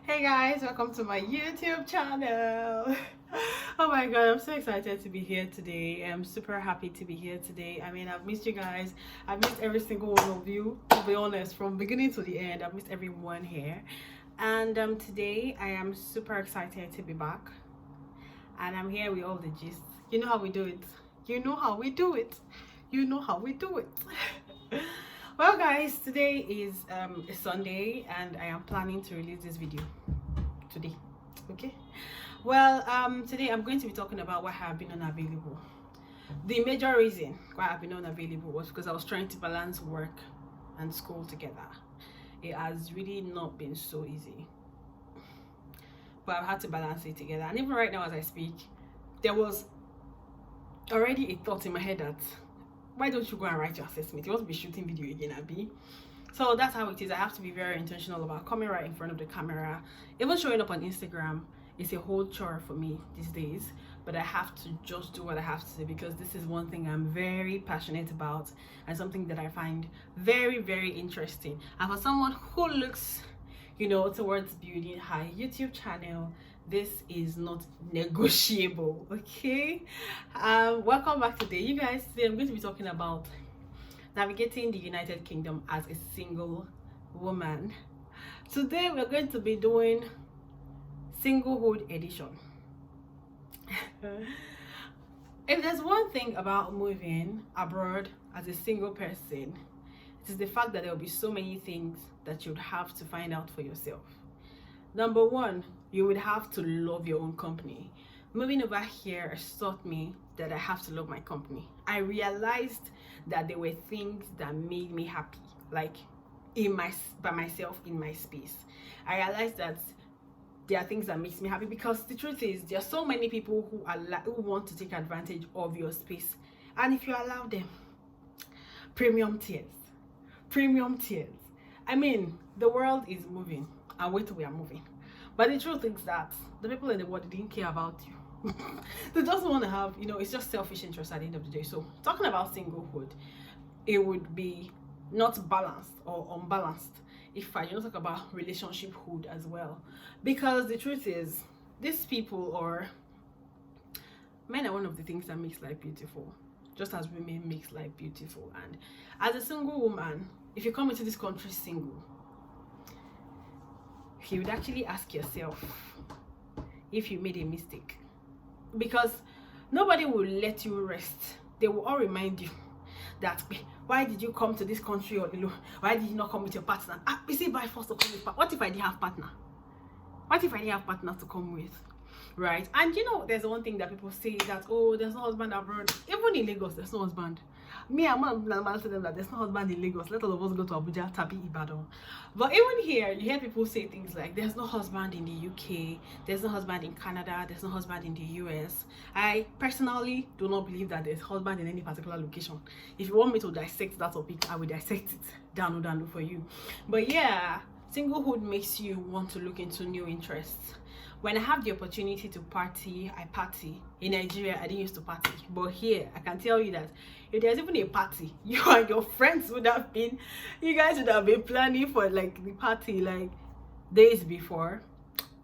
Hey guys, welcome to my YouTube channel. Oh my god, I'm so excited to be here today. I'm super happy to be here today. I mean, I've missed you guys. I've missed every single one of you, to be honest, from beginning to the end. I've missed everyone here. And today I am super excited to be back. And I'm here with all the gist. You know how we do it. You know how we do it. You know how we do it. Well guys, today is a Sunday and I am planning to release this video today. Okay, well, today I'm going to be talking about why I have been unavailable. The major reason why I've been unavailable was because I was trying to balance work and school together. It has really not been so easy, but I've had to balance it together. And even right now as I speak, there was already a thought in my head that why don't you go and write your assessment? You want to be shooting video again, Abby? So that's how it is. I have to be very intentional about coming right in front of the camera. Even showing up on Instagram is a whole chore for me these days, but I have to just do what I have to do because this is one thing I'm very passionate about and something that I find very, very interesting. And for someone who looks, towards building her YouTube channel, this is not negotiable. Okay, welcome back today, you guys. Today I'm going to be talking about navigating the United Kingdom as a single woman. Today we're going to be doing singlehood edition. If there's one thing about moving abroad as a single person, it is the fact that there will be so many things that you'd have to find out for yourself. Number one, you would have to love your own company. Moving over here has taught me that I have to love my company. I realized that there were things that made me happy, like by myself in my space. I realized that there are things that makes me happy because the truth is there are so many people who want to take advantage of your space, and if you allow them, premium tears. I mean, the world is moving and wait till we are moving, but the truth is that the people in the world didn't care about you. They just want to have, it's just selfish interest at the end of the day. So talking about singlehood, it would be not balanced or unbalanced if I don't talk about relationship hood as well, because the truth is these people, or men, are one of the things that makes life beautiful, just as women makes life beautiful. And as a single woman, if you come into this country single, you would actually ask yourself if you made a mistake, because nobody will let you rest. They will all remind you that why did you come to this country all alone? Why did you not come with your partner? Is it by force to come with? What if I didn't have partner? What if I didn't have partner to come with? Right? And there's one thing that people say that, oh, there's no husband abroad. Even in Lagos, there's no husband. Me, I'm not telling them that there's no husband in Lagos. Let all of us go to Abuja, Tabi, Ibadan. But even here, you hear people say things like, there's no husband in the UK, there's no husband in Canada, there's no husband in the US. I personally do not believe that there's husband in any particular location. If you want me to dissect that topic, I will dissect it down for you. But yeah, singlehood makes you want to look into new interests. When I have the opportunity to party, I party. In Nigeria, I didn't used to party, but here I can tell you that if there's even a party, you and your friends you guys would have been planning for like the party like days before,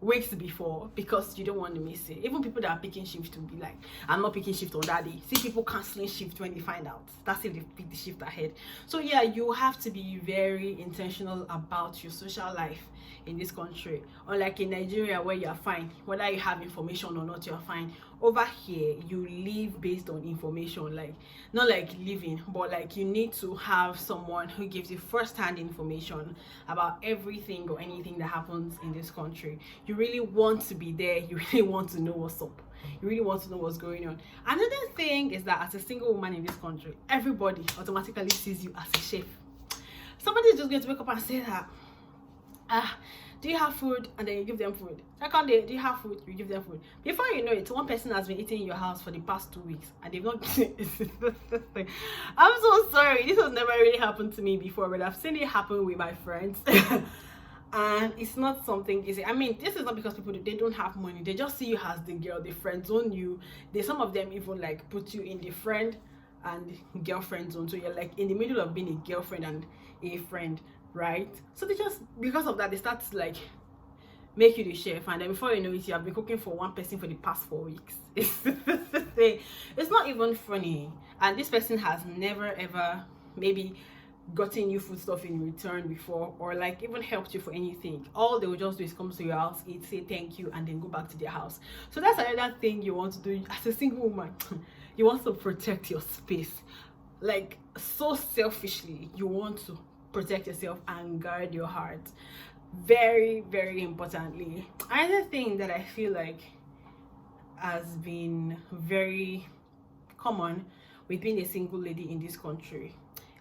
weeks before, because you don't want to miss it. Even people that are picking shift to be like, I'm not picking shift on that day. See people canceling shift when they find out. That's if they pick the shift ahead. So yeah, you have to be very intentional about your social life in this country. Unlike in Nigeria where you're fine, whether you have information or not, you're fine. Over here, you live based on information, like not like living, but like you need to have someone who gives you first-hand information about everything or anything that happens in this country. You really want to be there. You really want to know what's up. You really want to know what's going on. Another thing is that as a single woman in this country, everybody automatically sees you as a chef. Somebody is just going to wake up and say that, do you have food? And then you give them food. Second day, do you have food? You give them food. Before you know it, one person has been eating in your house for the past 2 weeks and they've not. I'm so sorry. This has never really happened to me before, but I've seen it happen with my friends. And it's not something easy. I mean, this is not because people they don't have money. They just see you as the girl. They friend zone you. Some of them even like put you in the friend and girlfriend zone. So you're like in the middle of being a girlfriend and a friend, right? So they just, because of that, they start like make you the chef, and then before you know it, you have been cooking for one person for the past 4 weeks. It's not even funny. And this person has never ever maybe gotten you food stuff in return before, or like even helped you for anything. All they will just do is come to your house, eat, say thank you, and then go back to their house. So that's another thing you want to do as a single woman. You want to protect your space, like so selfishly. You want to protect yourself and guard your heart. Very, very importantly, another thing that I feel like has been very common with being a single lady in this country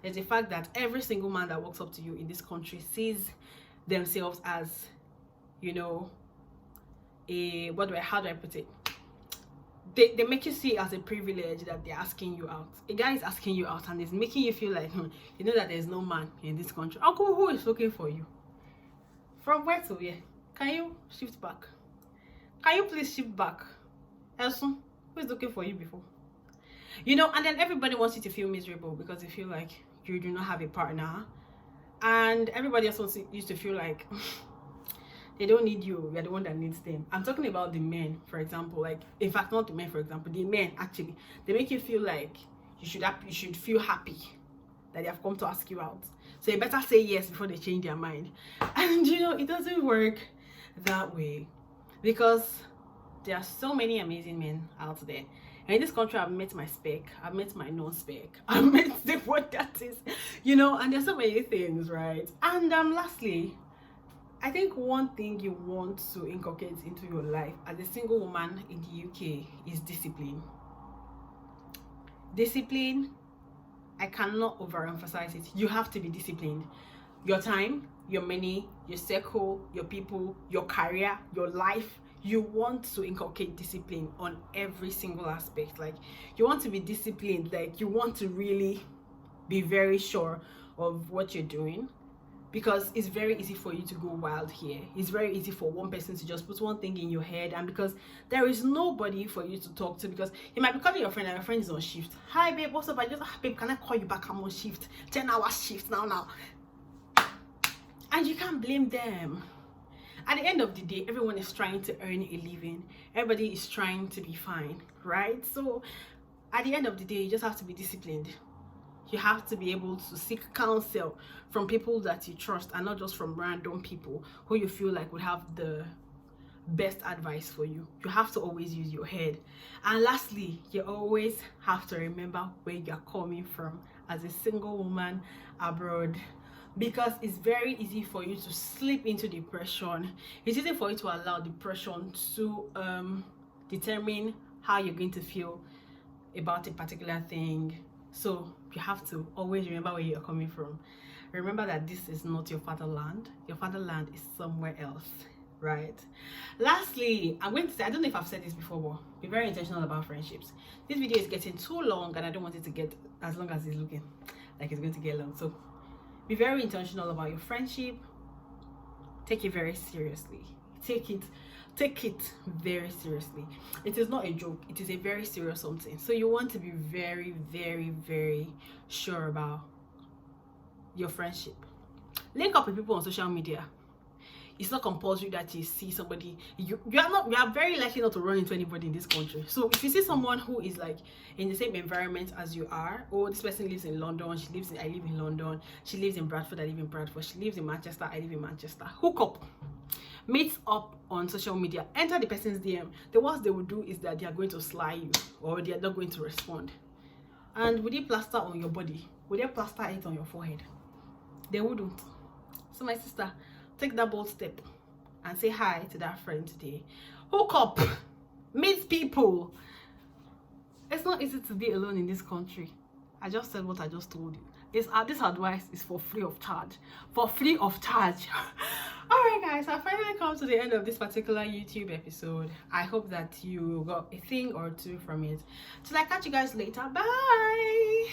is the fact that every single man that walks up to you in this country sees themselves as, you know, how do I put it? They make you see it as a privilege that they're asking you out. A guy is asking you out and is making you feel like, you know, that there's no man in this country. Uncle, who is looking for you? From where to where? Can you shift back? Can you please shift back? Elson, who is looking for you before? You know, and then everybody wants you to feel miserable because they feel like you do not have a partner. And everybody else wants you to feel like they don't need you. You're the one that needs them. I'm talking about the men, for example. Like, in fact, not the men, for example. The men, actually. They make you feel like you should feel happy that they have come to ask you out. So you better say yes before they change their mind. And you know, it doesn't work that way, because there are so many amazing men out there. And in this country, I've met my spec, I've met my non-spec, I've met the what that is, you know, and there's so many things, right? And lastly, I think one thing you want to inculcate into your life as a single woman in the UK is discipline. Discipline, I cannot overemphasize it. You have to be disciplined. Your time, your money, your circle, your people, your career, your life. You want to inculcate discipline on every single aspect. Like, you want to be disciplined. Like, you want to really be very sure of what you're doing, because it's very easy for you to go wild here. It's very easy for one person to just put one thing in your head, and because there is nobody for you to talk to, because you might be calling your friend and your friend is on shift. Hi babe, what's up? Babe, can I call you back? I'm on shift, 10-hour shift now. And you can't blame them. At the end of the day, everyone is trying to earn a living. Everybody is trying to be fine, right? So at the end of the day, you just have to be disciplined. You have to be able to seek counsel from people that you trust, and not just from random people who you feel like would have the best advice for you. You have to always use your head. And lastly, you always have to remember where you're coming from as a single woman abroad, because it's very easy for you to slip into depression. It's easy for you to allow depression to determine how you're going to feel about a particular thing. So you have to always remember where you're coming from. Remember that this is not your fatherland. Your fatherland is somewhere else, right? Lastly, I'm going to say, I don't know if I've said this before, but be very intentional about friendships. This video is getting too long, and I don't want it to get as long as it's looking like it's going to get long. So be very intentional about your friendship. Take it very seriously. Take it very seriously. It is not a joke. It is a very serious something. So you want to be very, very, very sure about your friendship. Link up with people on social media. It's not compulsory that you see somebody. You are very likely not to run into anybody in this country. So if you see someone who is like in the same environment as you are, oh, this person lives in London, I live in London, she lives in Bradford, I live in Bradford, she lives in Manchester, I live in Manchester. Hook up. Meet up on social media. Enter the person's DM. The worst they will do is that they are going to slide you, or they are not going to respond. And would they plaster on your body? Would they plaster it on your forehead? They wouldn't. So my sister, take that bold step and say hi to that friend today. Hook up. Meet people. It's not easy to be alone in this country. I just said what I just told you. This advice is for free of charge. For free of charge. Alright guys, I finally come to the end of this particular YouTube episode. I hope that you got a thing or two from it. Till I catch you guys later. Bye.